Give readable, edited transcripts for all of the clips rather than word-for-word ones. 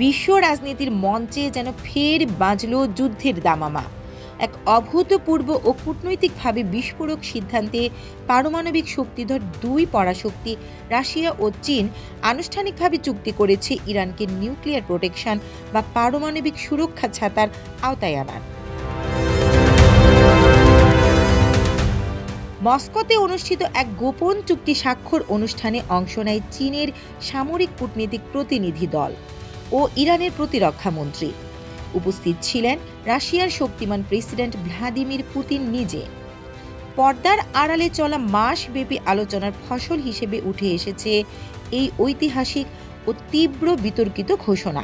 বিশ্ব রাজনীতির মঞ্চে যেন ফের বাজল যুদ্ধের দামামা। এক অভূতপূর্ব ও কূটনৈতিকভাবে বিস্ফোরক সিদ্ধান্তে পারমাণবিক শক্তিধর দুই পরাশক্তি রাশিয়া ও চীন আনুষ্ঠানিকভাবে চুক্তি করেছে ইরানকে নিউক্লিয়ার প্রোটেকশন বা পারমাণবিক সুরক্ষা ছাতার আওতায় আনার। মস্কোতে অনুষ্ঠিত এক গোপন চুক্তি স্বাক্ষর অনুষ্ঠানে অংশ নেয় চীনের সামরিক কূটনীতিক প্রতিনিধি দল ও ইরানের প্রতিরক্ষা মন্ত্রী। উপস্থিত ছিলেন রাশিয়ার শক্তিমান প্রেসিডেন্ট ভ্লাদিমির পুতিন নিজে। পর্দার আড়ালে চলা মাসব্যাপী আলোচনার ফসল হিসেবে উঠে এসেছে এই ঐতিহাসিক ও তীব্র বিতর্কিত ঘোষণা।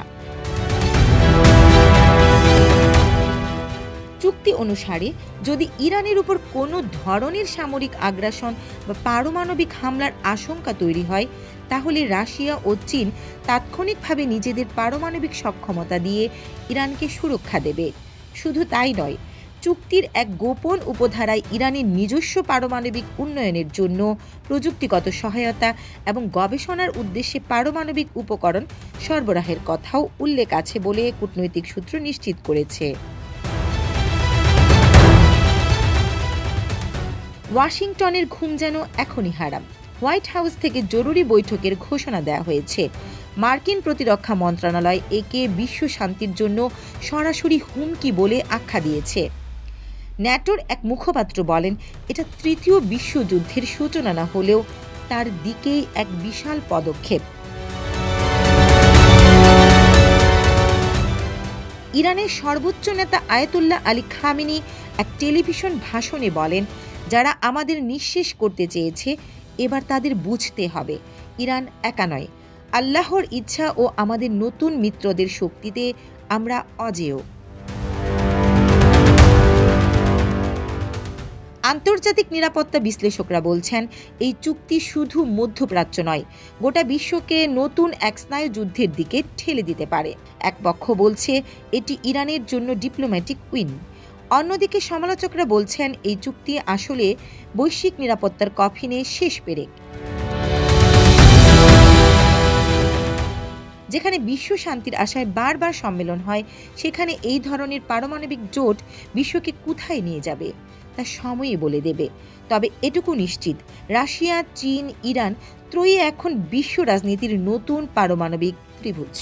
চুক্তি অনুসারে যদি ইরানের উপর কোনো ধরনের সামরিক আগ্রাসন বা পারমাণবিক হামলার আশঙ্কা তৈরি হয়, তাহলে রাশিয়া ও চীন তাৎক্ষণিকভাবে নিজেদের পারমাণবিক সক্ষমতা দিয়ে ইরানকে সুরক্ষা দেবে। শুধু তাই নয়, চুক্তির এক গোপন উপধারায় ইরানের নিজস্ব পারমাণবিক উন্নয়নের জন্য প্রযুক্তিগত সহায়তা এবং গবেষণার উদ্দেশ্যে পারমাণবিক উপকরণ সরবরাহের কথাও উল্লেখ আছে বলে কূটনৈতিক সূত্র নিশ্চিত করেছে। ওয়াশিংটনের ঘুম যেন এখনই হারাম। হোয়াইট হাউস থেকে জরুরি বৈঠকের ঘোষণা দেওয়া হয়েছে। মার্কিন প্রতিরক্ষা মন্ত্রণালয় একে বিশ্ব শান্তির জন্য সরাসরি হুমকি বলে আখ্যা দিয়েছে। ন্যাটোর এক মুখপাত্র বলেন, এটা তৃতীয় বিশ্বযুদ্ধের সূচনা না হলেও তার দিকেই এক বিশাল পদক্ষেপ। ইরানের সর্বোচ্চ নেতা আয়াতুল্লাহ আলী খামেনি এক টেলিভিশন ভাষণে বলেন, যারা আমাদের নিঃশেষ করতে চেয়েছে এবার তাদের বুঝতে হবে ইরান একা নয়, আল্লাহর ইচ্ছা ও আমাদের নতুন মিত্রদের শক্তিতে আমরা অজেয়। আন্তর্জাতিক নিরাপত্তা বিশ্লেষকরা বলছেন, এই চুক্তি শুধু মধ্যপ্রাচ্য নয়, গোটা বিশ্বকে নতুন এক স্নায়ুযুদ্ধের দিকে ঠেলে দিতে পারে। এক পক্ষ বলছে এটি ইরানের জন্য ডিপ্লোম্যাটিক উইন, অন্যদিকে সমালোচকরা বলছেন এই চুক্তি আসলে বৈশ্বিক নিরাপত্তার কফিনে শেষ পেরেক। যেখানে বিশ্ব শান্তির আশায় বারবার সম্মেলন হয়, সেখানে এই ধরনের পারমাণবিক জোট বিশ্বকে কোথায় নিয়ে যাবে তা সময়ই বলে দেবে। তবে এটুকু নিশ্চিত, রাশিয়া, চীন, ইরান ত্রয়ী এখন বিশ্ব রাজনীতির নতুন পারমাণবিক ত্রিভুজ।